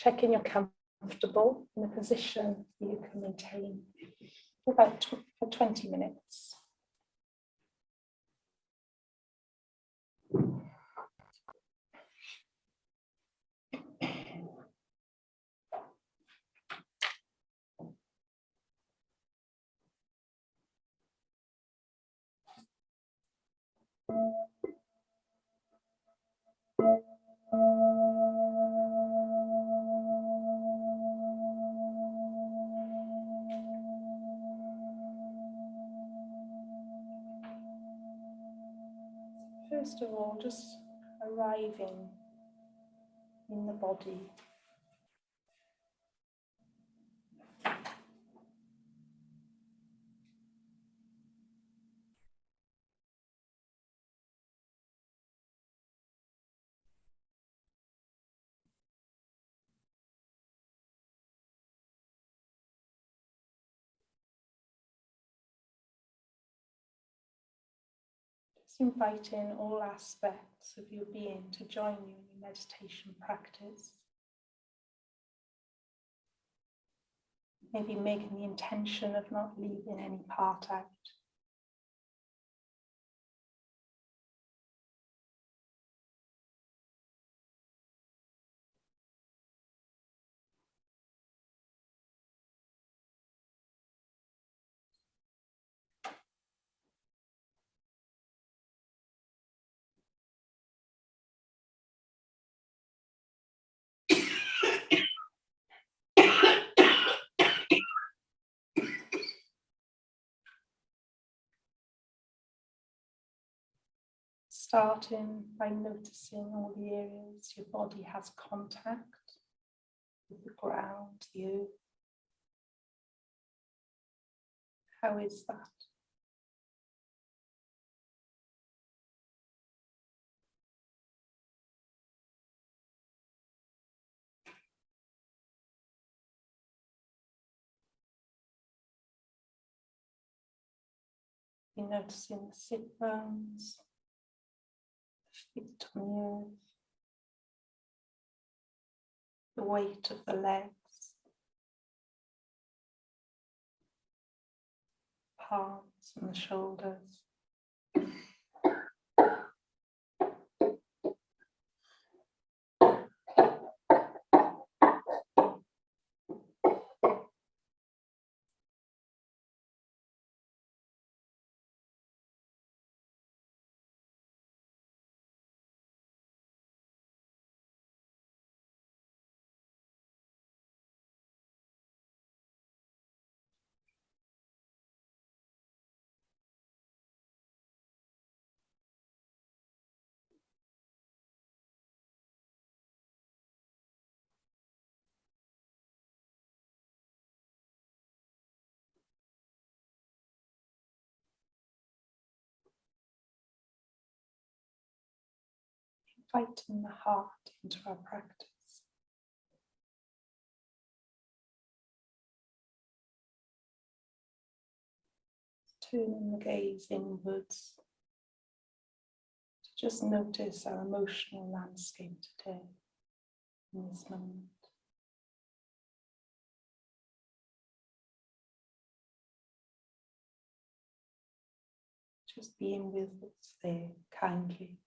checking you're comfortable in a position that you can maintain for about 20 minutes. First of all, just arriving in the body. Just inviting all aspects of your being to join you in your meditation practice. Maybe making the intention of not leaving any part out. Starting by noticing all the areas your body has contact with the ground, the earth. How is that? You're noticing the sit bones, the feet on the earth, the weight of the legs, palms and the shoulders. Inviting the heart into our practice. Turning the gaze inwards to just notice our emotional landscape today, in this moment. Just being with what's there kindly.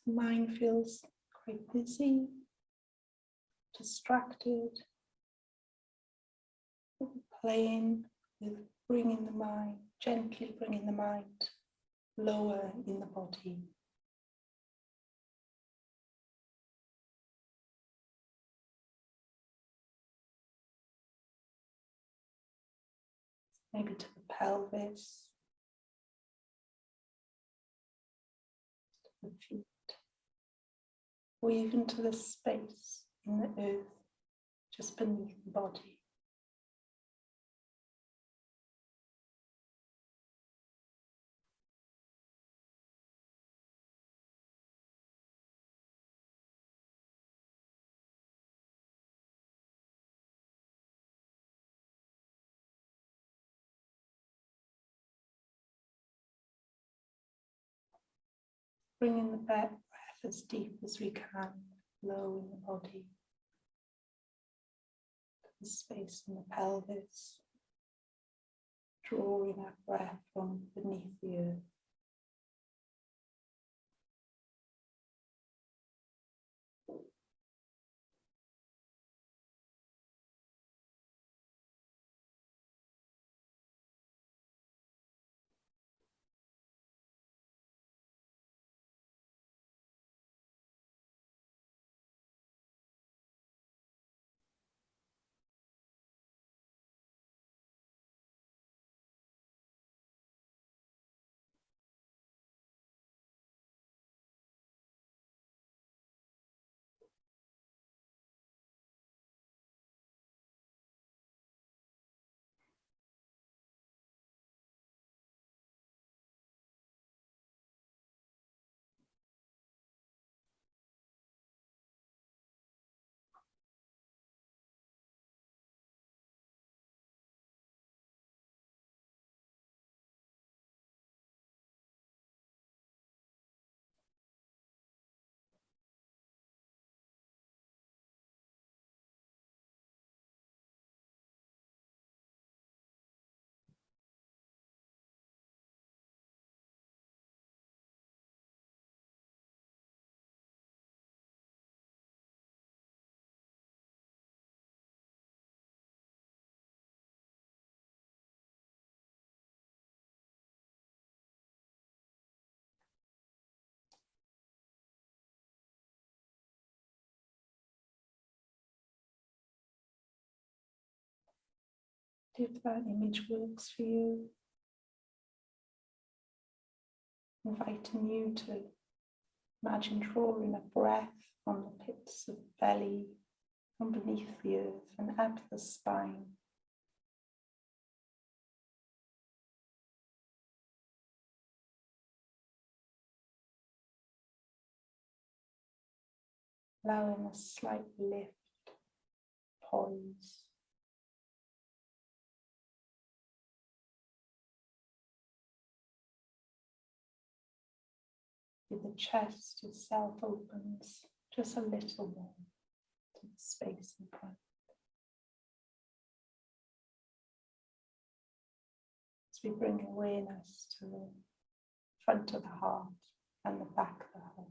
the mind feels quite busy, distracted, playing with bringing the mind, gently bringing the mind lower in the body. Maybe to the pelvis, to the feet, or even to the space in the earth just beneath the body. Bringing the breath as deep as we can, low in the body, the space in the pelvis, drawing our breath from beneath the earth. If that image works for you, inviting you to imagine drawing a breath from the pits of the belly, from beneath the earth and up the spine. Allowing a slight lift, poise. The chest itself opens just a little more to the space in front. As we bring awareness to the front of the heart and the back of the heart.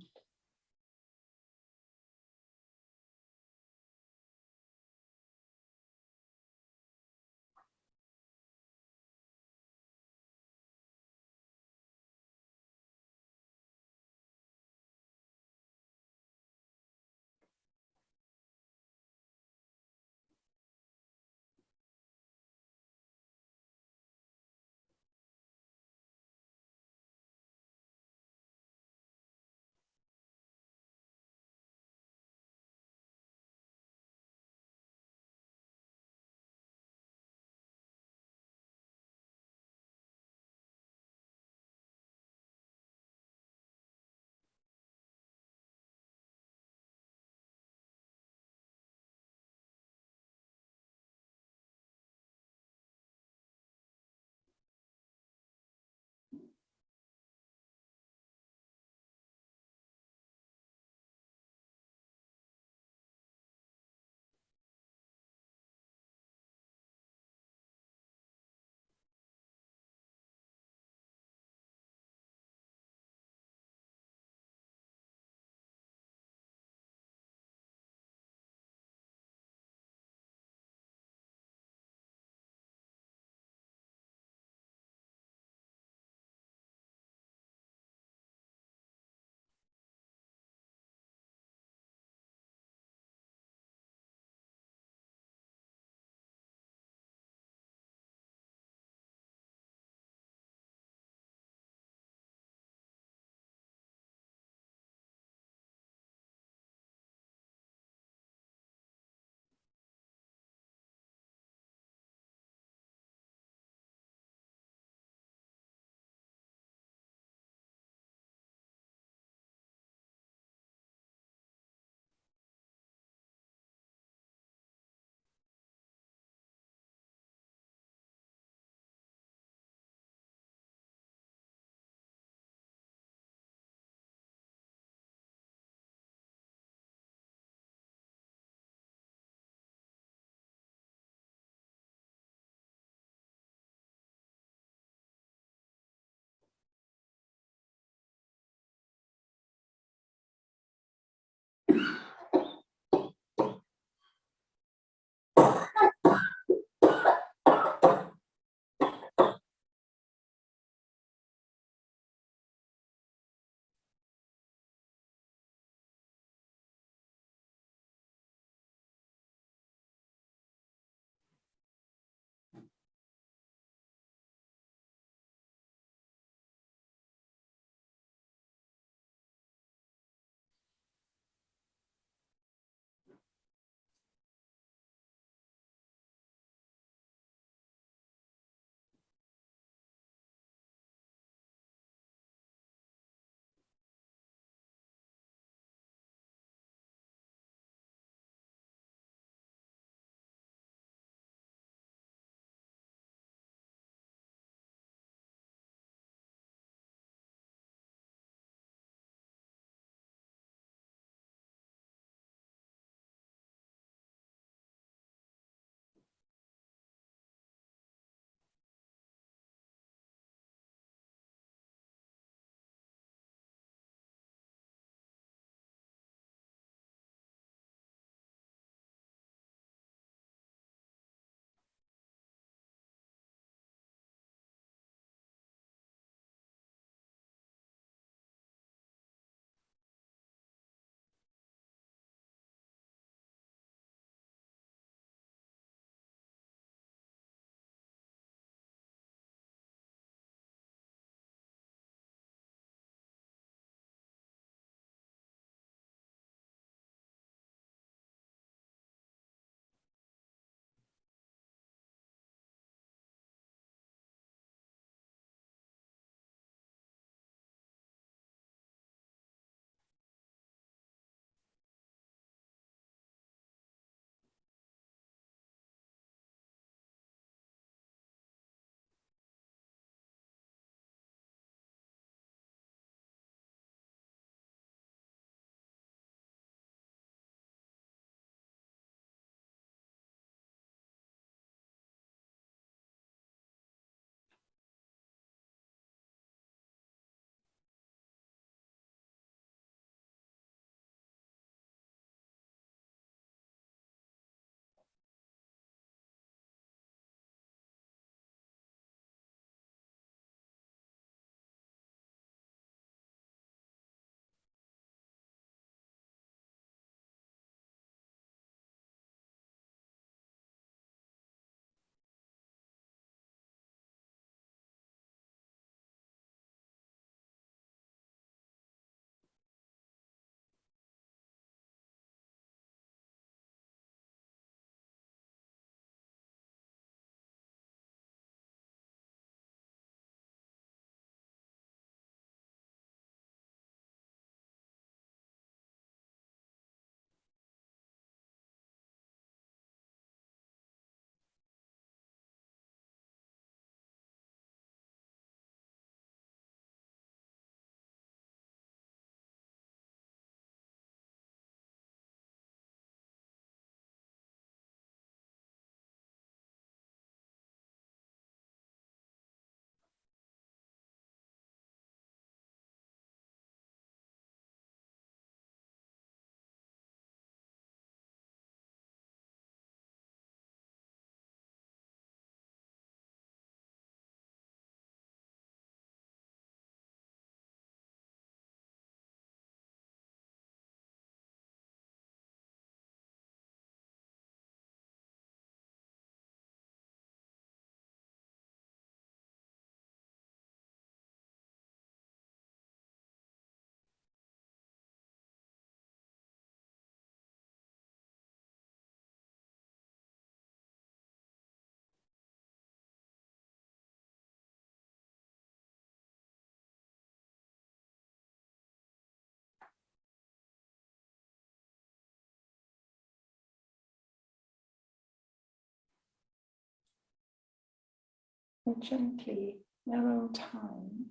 And gently, in our own time,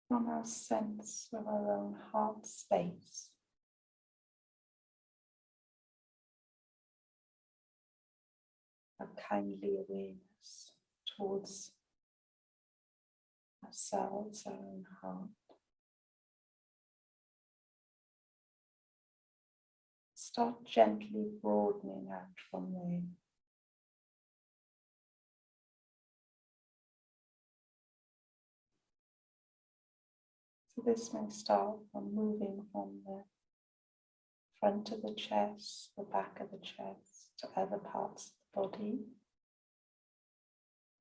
from our sense of our own heart space, a kindly awareness towards ourselves, our own heart. Start gently broadening out from there. So this may start from moving from the front of the chest, the back of the chest, to other parts of the body.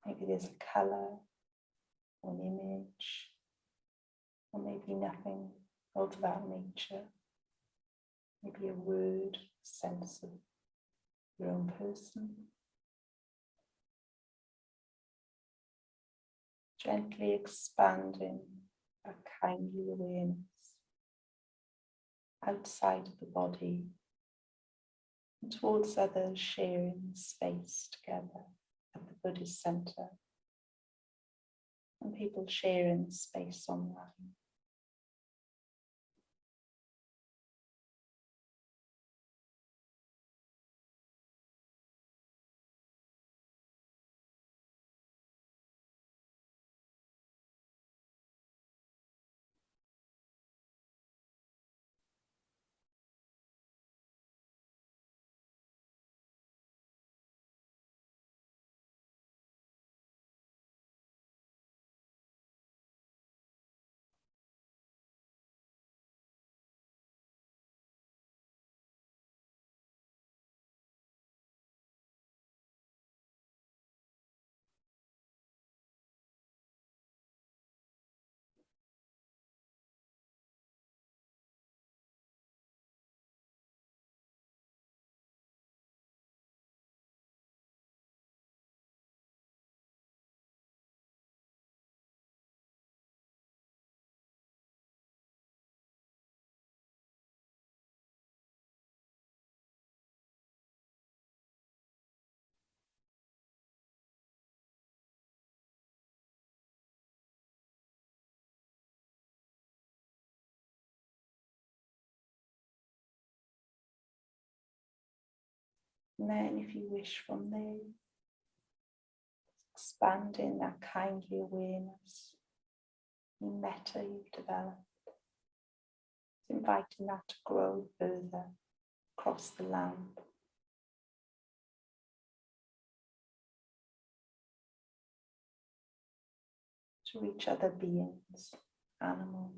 Maybe there's a colour or an image, or maybe nothing of that nature. Maybe a word, a sense of your own person. Gently expanding a kindly awareness outside of the body and towards others, sharing space together at the Buddhist Center, and people sharing space online. And then, if you wish, from there, expanding that kindly awareness, the metta you've developed, inviting that to grow further across the land. To reach other beings, animals.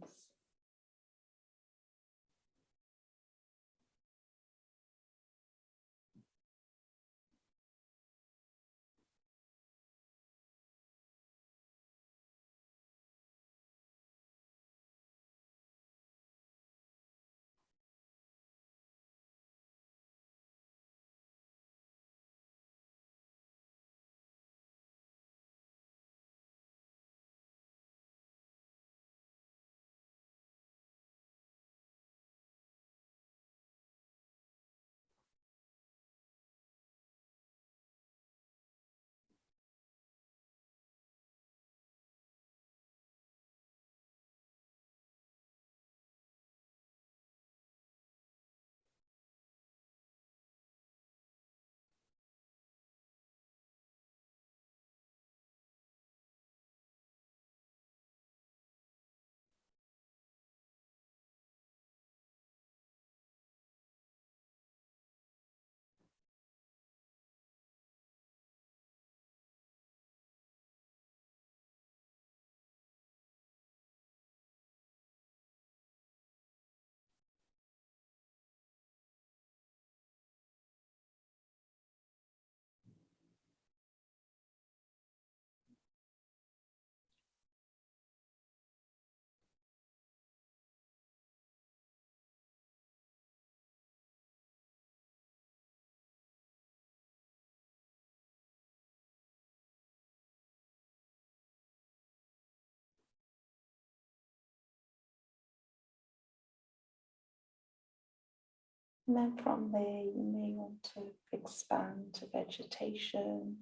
And then from there, you may want to expand to vegetation,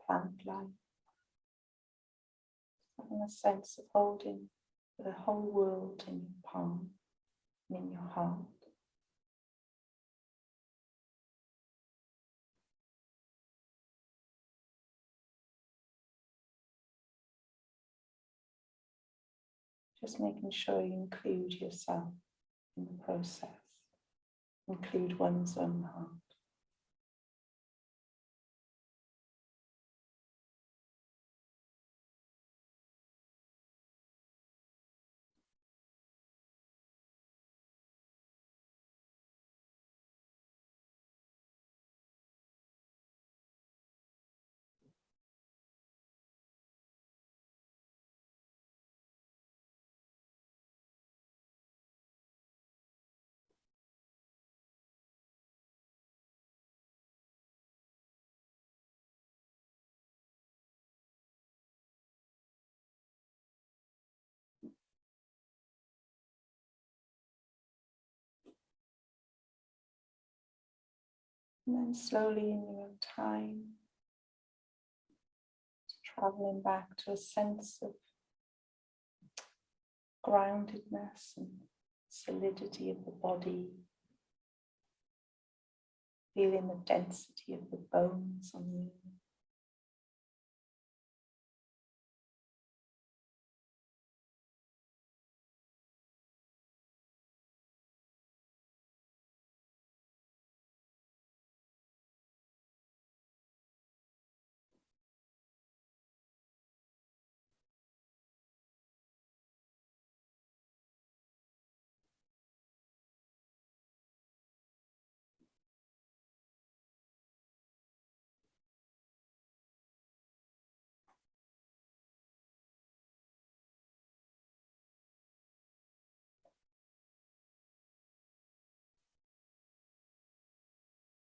plant life. Having a sense of holding the whole world in your palm and in your heart. Just making sure you include yourself in the process, include one's own heart. And then slowly in your own time, traveling back to a sense of groundedness and solidity of the body, feeling the density of the bones on you.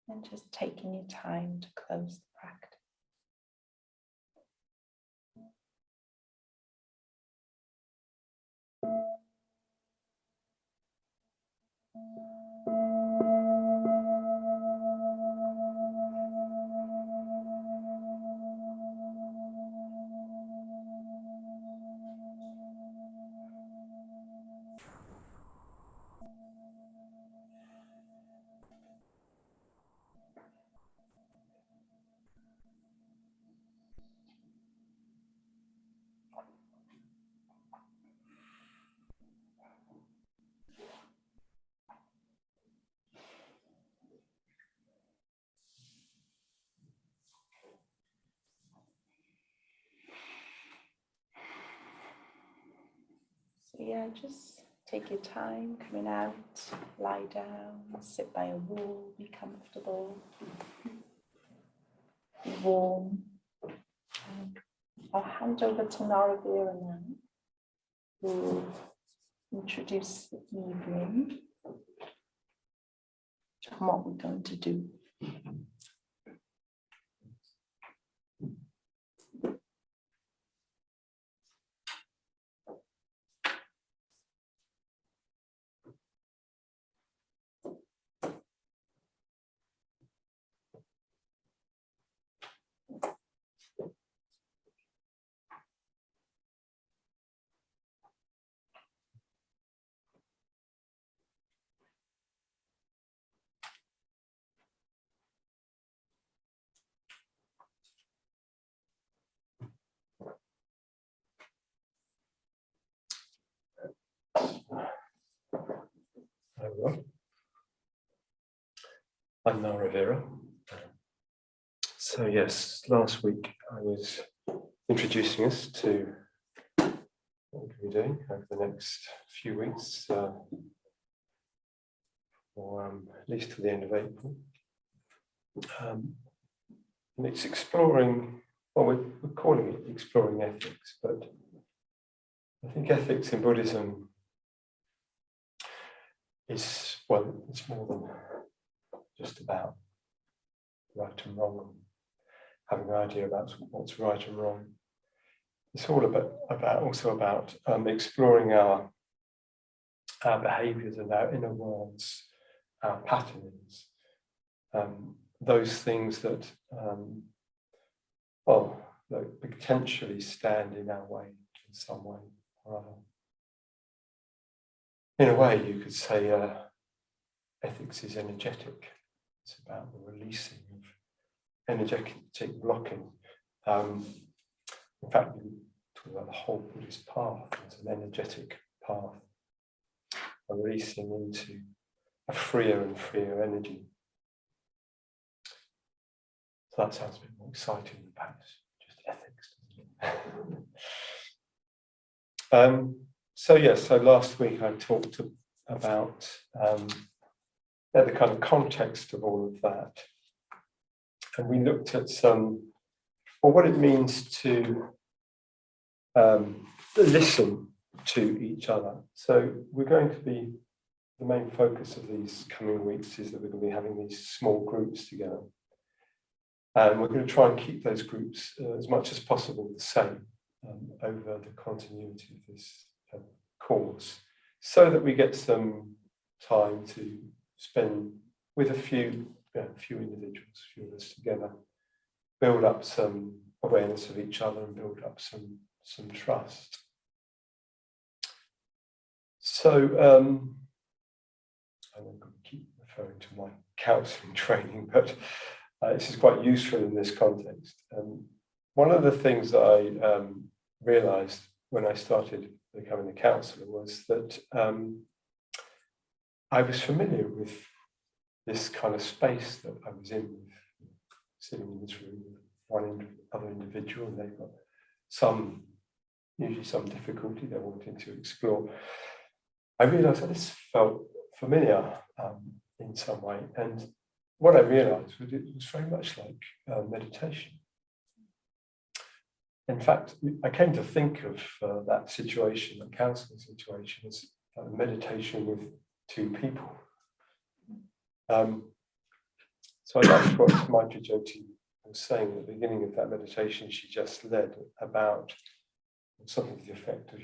And just taking your time to close the practice. So yeah, just take your time coming out, lie down, sit by a wall, be comfortable, be warm. I'll hand over to Naravira now, who will introduce the evening and what we're going to do. Hello. I'm Naravira. So yes, last week I was introducing us to what we're going to be doing over the next few weeks, or at least to the end of April. And it's exploring, well, we're calling it exploring ethics, but I think ethics in Buddhism is, well, it's more than just about right and wrong, and having an idea about what's right and wrong. It's all also about exploring our behaviours and our inner worlds, our patterns, those things that well, that potentially stand in our way in some way or other. In a way, you could say ethics is energetic. It's about the releasing of energetic blocking. In fact, we talk about the whole Buddhist path as an energetic path, a releasing into a freer and freer energy. So that sounds a bit more exciting than perhaps just ethics, doesn't it? So last week I talked about the kind of context of all of that. And we looked at what it means to listen to each other. So we're going to be, the main focus of these coming weeks is that we're going to be having these small groups together. And we're going to try and keep those groups as much as possible the same over the continuity of this course, so that we get some time to spend with a few individuals, a few of us together, build up some awareness of each other and build up some trust. So I'm going to keep referring to my counselling training, but this is quite useful in this context. One of the things that I realised when I started becoming a counsellor was that I was familiar with this kind of space that I was in, sitting in this room with one other individual, and they've got usually some difficulty they're wanting to explore. I realised that this felt familiar in some way, and what I realised was it was very much like meditation. In fact, I came to think of that situation, that counselling situation, as meditation with two people. So I liked what Maitri Jyoti was saying at the beginning of that meditation she just led, about something to the effect of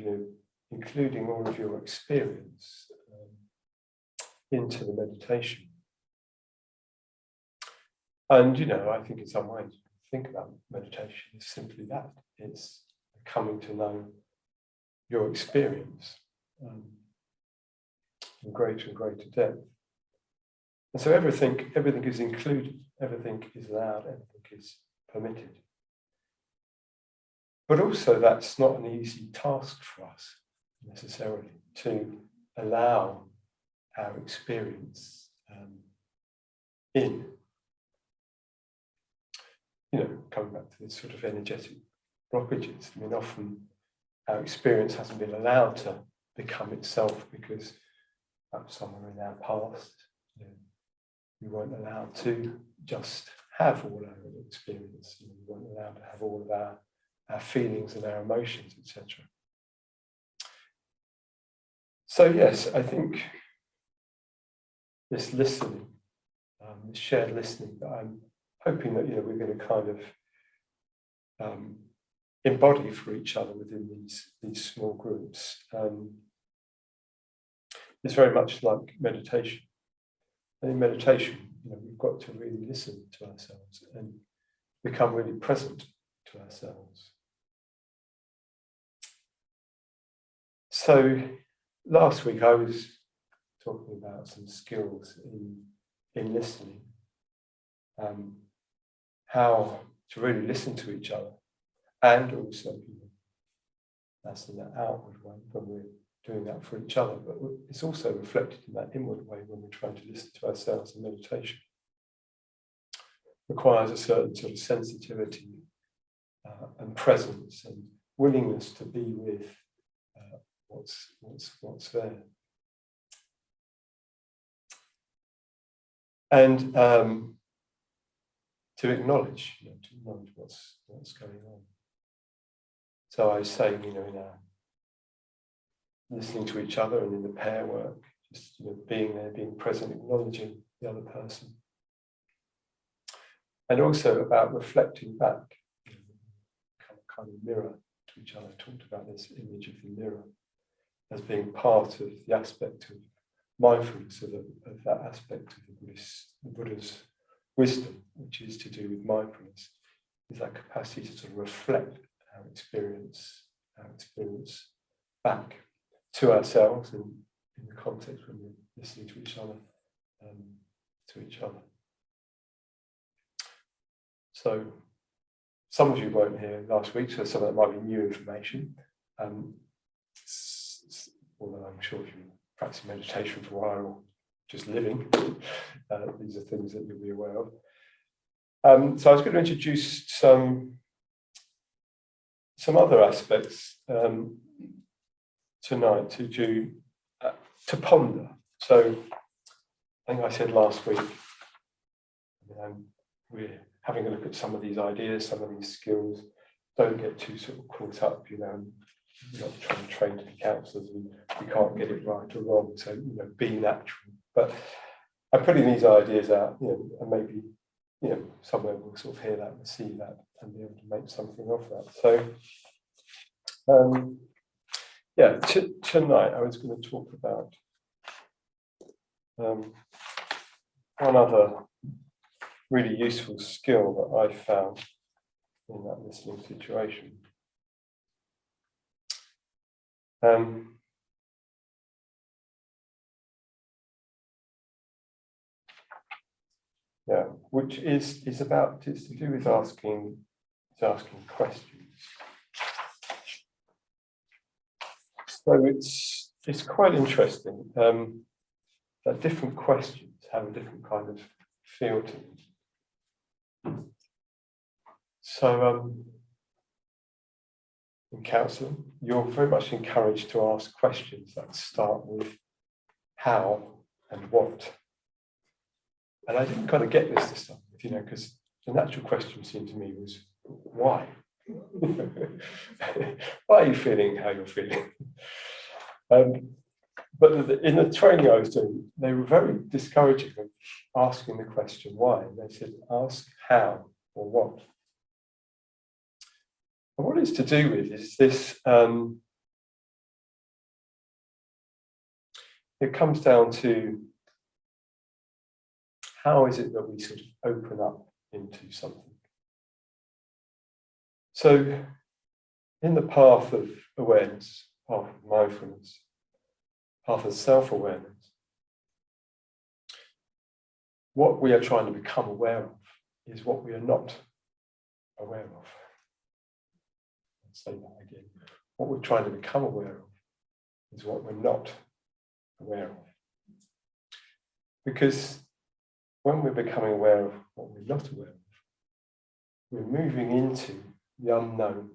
including all of your experience into the meditation. And I think in some ways, think about meditation is simply that. It's coming to know your experience in greater and greater depth. And so everything is included, everything is allowed, everything is permitted. But also that's not an easy task for us necessarily, to allow our experience in. Coming back to this sort of energetic blockages. I mean, often our experience hasn't been allowed to become itself because perhaps somewhere in our past, we weren't allowed to just have all our experience. We weren't allowed to have all of our feelings and our emotions, etc. So yes, I think this listening, this shared listening, that I'm hoping that we're going to kind of embody for each other within these small groups. It's very much like meditation. And in meditation, we've got to really listen to ourselves and become really present to ourselves. So last week I was talking about some skills in listening, how to really listen to each other, and also that's in that outward way when we're doing that for each other, but it's also reflected in that inward way when we're trying to listen to ourselves in meditation. It requires a certain sort of sensitivity and presence and willingness to be with what's there. And to acknowledge what's going on. So I was saying, in our listening to each other and in the pair work, just being there, being present, acknowledging the other person. And also about reflecting back, kind of mirror to each other. I talked about this image of the mirror as being part of the aspect of mindfulness, of that aspect of the Buddha's wisdom, which is to do with mindfulness, is that capacity to sort of reflect our experience back to ourselves and in the context when we're listening to each other. So some of you weren't here last week, so some of that might be new information. Although I'm sure if you've been practicing meditation for a while or just living, these are things that you'll be aware of. So I was going to introduce some other aspects tonight to ponder. So I think I said last week, we're having a look at some of these ideas, some of these skills. Don't get too sort of caught up, you're not trying to train to be counsellors and we can't get it right or wrong. So, be natural. But I'm putting these ideas out, and maybe, somewhere we'll sort of hear that and see that and be able to make something of that. So, tonight I was going to talk about one other really useful skill that I found in that listening situation. Which is to do with asking questions. So it's quite interesting that different questions have a different kind of feel to them. So in counselling, you're very much encouraged to ask questions that start with how and what. And I didn't kind of get this to start with, because the natural question seemed to me was, why? Why are you feeling how you're feeling? But in the training I was doing, they were very discouraging of asking the question why. And they said, ask how or what. And what it's to do with is this, it comes down to how is it that we sort of open up into something. So in the path of awareness, path of mindfulness, path of self-awareness, what we are trying to become aware of is what we are not aware of. I'll say that again. What we're trying to become aware of is what we're not aware of. Because when we're becoming aware of what we're not aware of, we're moving into the unknown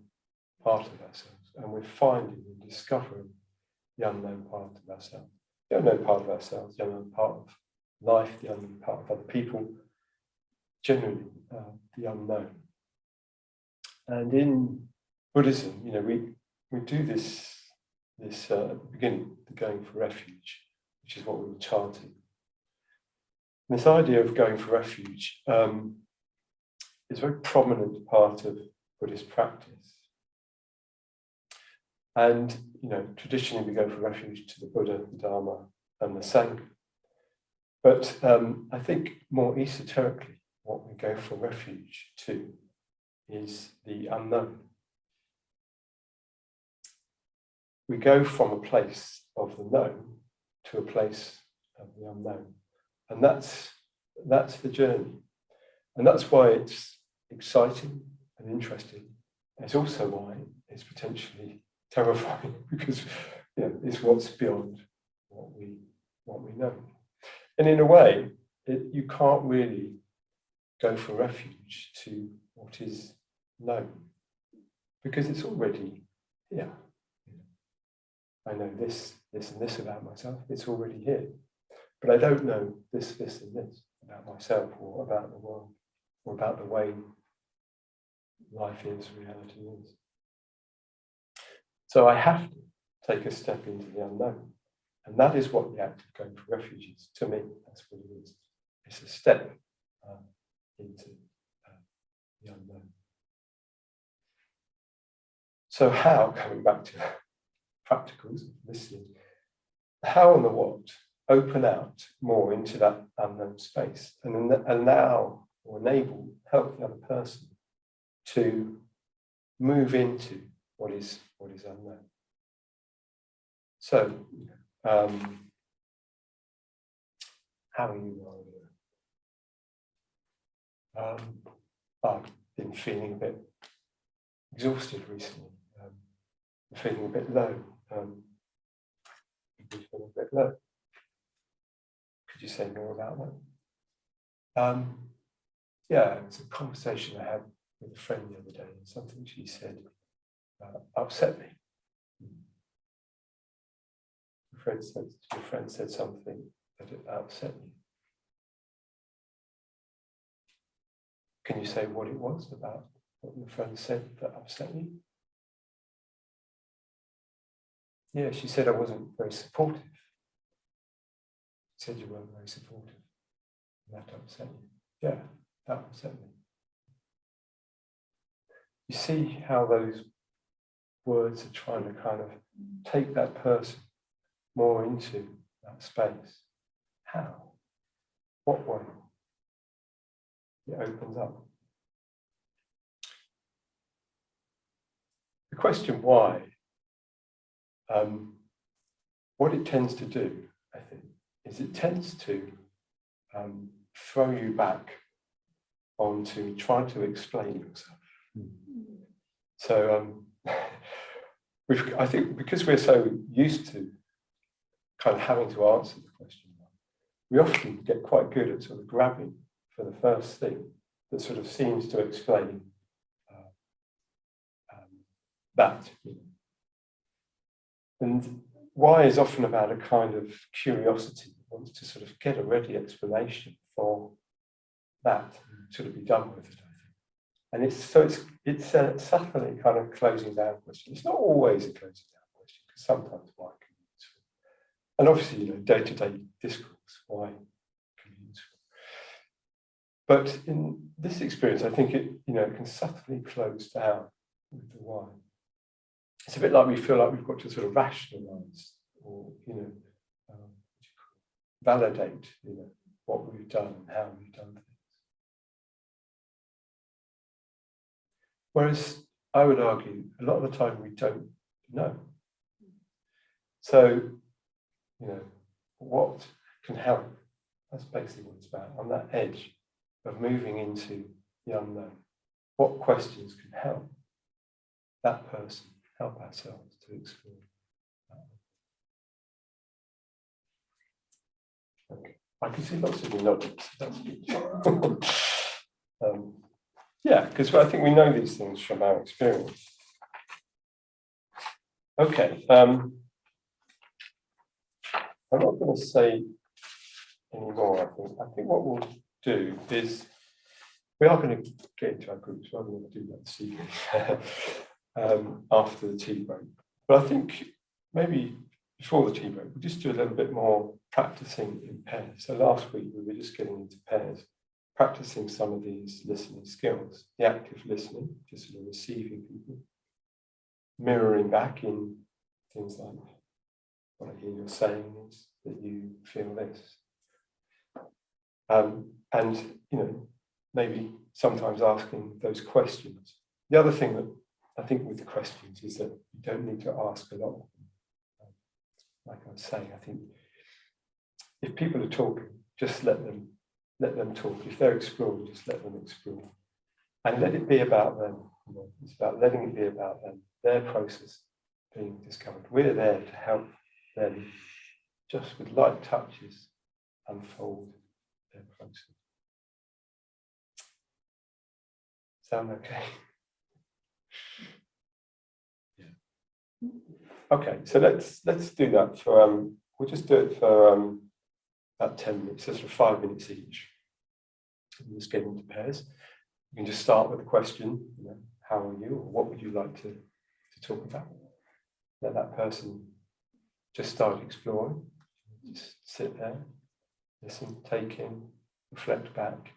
part of ourselves, and we're finding and discovering the unknown part of ourselves. The unknown part of ourselves, the unknown part of life, the unknown part of other people, generally the unknown. And in Buddhism, we do this at the beginning, the going for refuge, which is what we were chanting. And this idea of going for refuge is a very prominent part of Buddhist practice. And, traditionally we go for refuge to the Buddha, the Dharma, and the Sangha. But I think more esoterically, what we go for refuge to is the unknown. We go from a place of the known to a place of the unknown. And that's the journey. And that's why it's exciting and interesting. It's also why it's potentially terrifying, because it's what's beyond what we know. And in a way, you can't really go for refuge to what is known, because it's already here. I know this, and this about myself. It's already here. But I don't know this, and this about myself, or about the world, or about the way life is, reality is. So I have to take a step into the unknown. And that is what the act of going for refuge is. To me, that's what it is. It's a step into the unknown. So how, coming back to practicals, listening, how and the what open out more into that unknown space and allow or enable, help the other person to move into what is unknown. So, how are you? I've been feeling a bit exhausted recently. Feeling a bit low. Feeling a bit low. Could you say more about that? Yeah, it's a conversation I had with a friend the other day, and something she said upset me. Your friend said something that upset you. Can you say what it was about what your friend said that upset you? Yeah, she said I wasn't very supportive. She said you weren't very supportive. And that upset you. Yeah, that upset me. You see how those words are trying to kind of take that person more into that space. How? What way? It opens up. The question why, what it tends to do, I think, is it tends to throw you back onto trying to explain yourself. So I think because we're so used to kind of having to answer the question, we often get quite good at sort of grabbing for the first thing that sort of seems to explain that. And why is often about a kind of curiosity that wants to sort of get a ready explanation for that and sort of be done with it, I think. And it's a subtly kind of closing down question. It's not always a closing down question, because sometimes why can be useful. And obviously, day-to-day discourse, why can be useful. But in this experience, I think it can subtly close down with the why. It's a bit like we feel like we've got to sort of rationalize or validate what we've done and how we've done things. Whereas I would argue a lot of the time we don't know. So, what can help? That's basically what it's about, on that edge of moving into the unknown. What questions can help that person, help ourselves to explore that? Okay. I can see lots of you nodding. That's good. Yeah, because I think we know these things from our experience. Okay. I'm not going to say any more, I think what we'll do is we are going to get into our groups. We're going to do that this evening after the tea break. But I think maybe before the tea break, we'll just do a little bit more practicing in pairs. So last week we were just getting into pairs, practicing some of these listening skills, the active listening, just sort of receiving people, mirroring back in things like what I hear you're saying is that you feel this. And maybe sometimes asking those questions. The other thing that I think with the questions is that you don't need to ask a lot of them. Like I was saying, I think if people are talking, just let them talk. If they're exploring, just let them explore. And let it be about them. It's about letting it be about them, their process being discovered. We're there to help them, just with light touches, unfold their process. Sound okay? Yeah. Okay, so let's do that for we'll just do it for about 10 minutes, just for 5 minutes each. And just get into pairs. You can just start with a question, how are you, or what would you like to talk about? Let that person just start exploring. Just sit there, listen, take in, reflect back,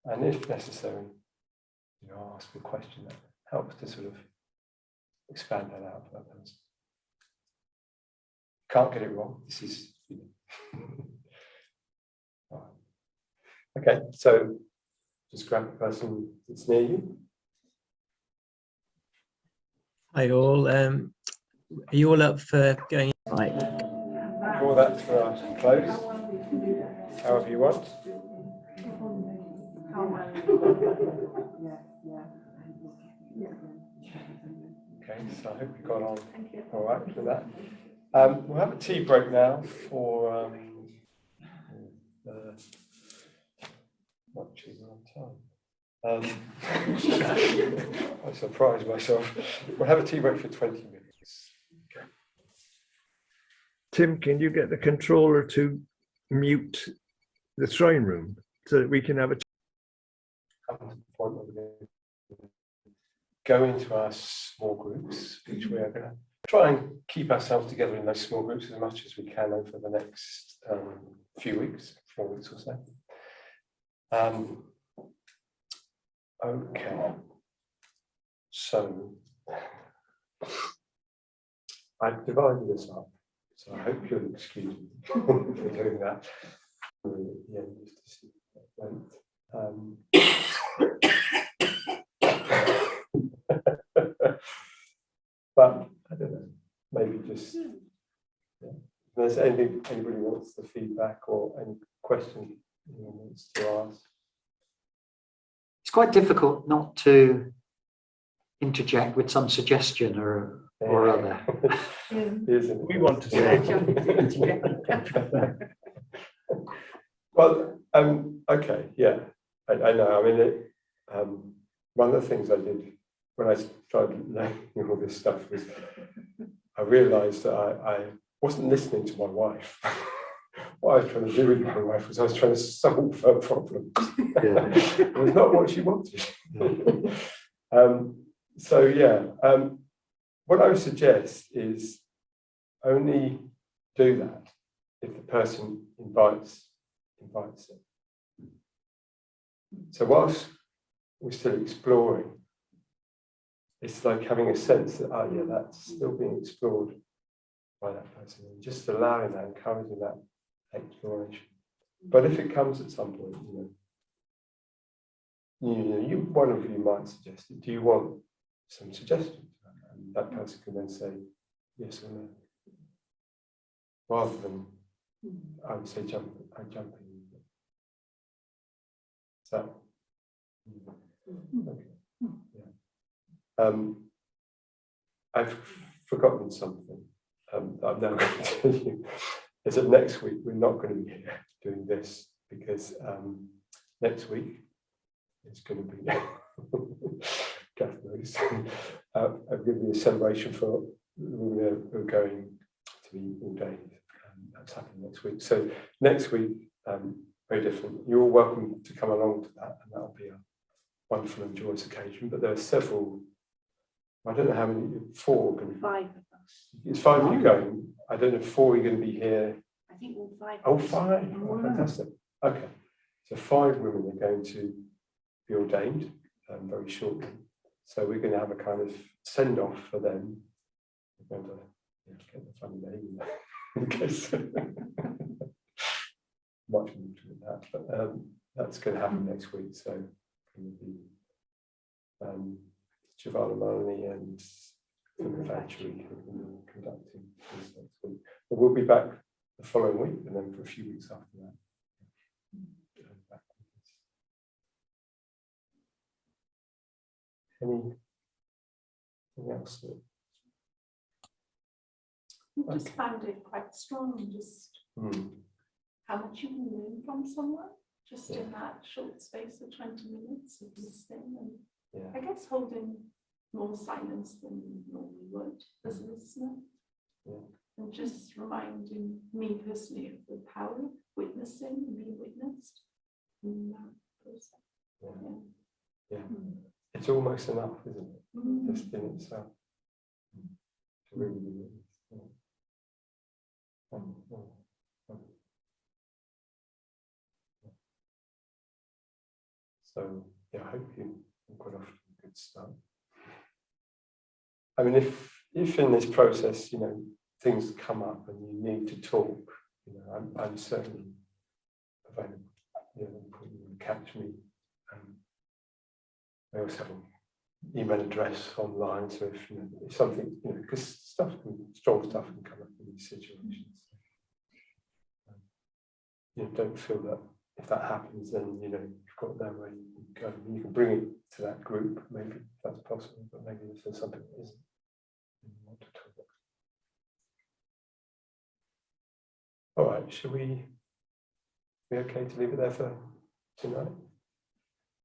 and if necessary, ask a question that helps to sort of expand that out for that person. Can't get it wrong. This is. Okay, so just grab the person that's near you. Hi all. Are you all up for going? Right. Draw that to our close, however you want. Okay, so I hope you got on all right with that. We'll have a tea break now for not too long time. I surprised myself. We'll have a tea break for 20 minutes. Okay. Tim, can you get the controller to mute the throne room so that we can have a Come to the point where we're going to go into our small groups, which we are going to try and keep ourselves together in those small groups as much as we can over the next few weeks, 4 weeks or so. Okay, so I've divided this up, so I hope you'll excuse me for doing that. Yeah, just to see that went. But I don't know, maybe just if there's anything anybody wants the feedback or any question anyone wants to ask. It's quite difficult not to interject with some suggestion or other. Isn't it? We want to say. Well, okay, yeah, I know. I mean, one of the things I did when I started learning all this stuff was I realised that I wasn't listening to my wife. What I was trying to do with my wife was I was trying to solve her problems. It was not what she wanted. So yeah, what I would suggest is only do that if the person invites it. So whilst we're still exploring, it's like having a sense that, oh yeah, that's still being explored by that person, and just allowing that, encouraging that exploration. But if it comes at some point, one of you might suggest it. Do you want some suggestions? And that person can then say yes or no, rather than I would say jump in. So, okay. Yeah. I've forgotten something that I'm now going to tell you. Is that next week we're not going to be here doing this because next week it's going to be Kath knows. I'm going to be a celebration for women who are going to be ordained. That's happening next week. So next week, very different. You're all welcome to come along to that, and that'll be a wonderful and joyous occasion. But there are several. I don't know how many. 4 going to be. 5 of us. It's 5 of you going. I don't know if 4 are going to be here. I think all 5. Oh, 5. Oh, fantastic. Okay. So 5 women are going to be ordained very shortly. So we're going to have a kind of send-off for them. We're going to get the funny name in case. Much more to that, but that's going to happen next week. So going to be Shivala Malini and Factory conducting this next week. But we'll be back the following week, and then for a few weeks after that. Anything else? I just found it quite strong, just how much you can learn from someone, just in that short space of 20 minutes of listening, and I guess holding more silence than you normally would as a listener. And just reminding me personally of the power of witnessing and being witnessed in that process. It's almost enough, isn't it? Just in itself. To really be witnessed. So yeah, I hope you got off to a good start. I mean, if in this process, things come up and you need to talk, I'm certainly available. You can catch me. I also have a email address online. So if if something, because strong stuff can come up in these situations. Don't feel that if that happens, then you've got nowhere you can go. You can bring it to that group, maybe if that's possible, but maybe if there's something that isn't, you want to talk about. All right, should we be okay to leave it there for tonight?